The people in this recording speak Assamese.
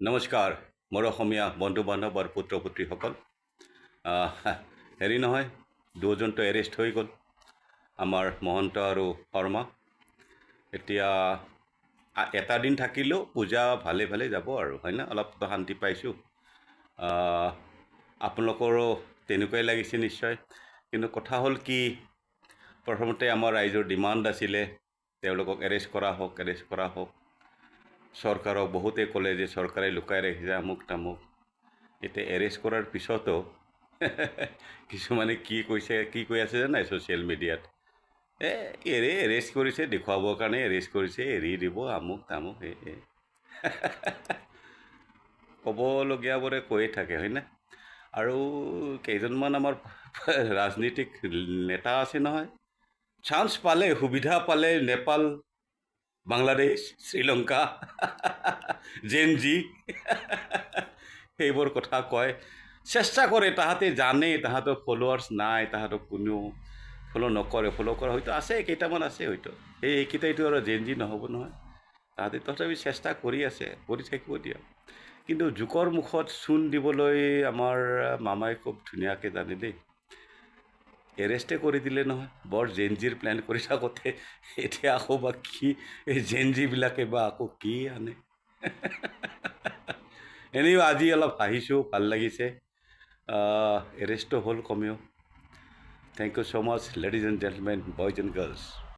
নমস্কাৰ মোৰ অসমীয়া বন্ধু বান্ধৱ আৰু পুত্ৰ পুত্ৰীসকল। হেৰি নহয়, দুজনটো এৰেষ্ট হৈ গ'ল, আমাৰ মহন্ত আৰু শৰ্মা। এতিয়া এটা দিন থাকিলেও পূজা ভালে ভালে যাব আৰু হয় না, অলপ শান্তি পাইছোঁ। আপোনালোকৰো তেনেকুৱাই লাগিছে নিশ্চয়। কিন্তু কথা হ'ল কি, প্ৰথমতে আমাৰ ৰাইজৰ ডিমাণ্ড আছিলে তেওঁলোকক এৰেষ্ট কৰা হওক। চৰকাৰক বহুতে ক'লে যে চৰকাৰে লুকাই ৰাখিছে আমুক তামুক। এতিয়া এৰেষ্ট কৰাৰ পিছতো কিছুমানে কি কৈ আছে জানে ছ'চিয়েল মিডিয়াত, এৰেষ্ট কৰিছে দেখুৱাবৰ কাৰণে এৰেষ্ট কৰিছে, এৰি দিব আমুক তামুক। ক'বলগীয়াবোৰে কৈয়ে থাকে হয়নে। আৰু কেইজনমান আমাৰ ৰাজনীতিক নেতা আছে নহয়, চান্স পালে, সুবিধা পালে নেপাল, বাংলাদেশ, শ্ৰীলংকা, জেনজি সেইবোৰ কথা কয়, চেষ্টা কৰে। তাহাঁতে জানে তাহাঁতৰ ফলোৱাৰ্ছ নাই, তাহাঁতক কোনেও ফ'ল' নকৰে। ফ'ল' কৰা হয়তো আছে, কেইটামান আছে হয়তো, এইকেইটাইতো আৰু জেনজি নহ'ব নহয়। তাহাঁতে তথাপি চেষ্টা কৰি আছে, কৰি থাকিব দিয়া। কিন্তু জোকৰ মুখত চূণ দিবলৈ আমাৰ মামাই খুব ধুনীয়াকৈ জানে দেই। এৰেষ্টে কৰি দিলে নহয়, বৰ জেনজিৰ প্লেন কৰি থাকোঁতে এতিয়া আকৌ বা কি এই জেনজিবিলাকে বা আকৌ কি আনে। এনেও আজি অলপ হাঁহিছোঁ, ভাল লাগিছে। এৰেষ্টটো হ'ল কমেও। Thank you so much, ladies and gentlemen, boys and girls.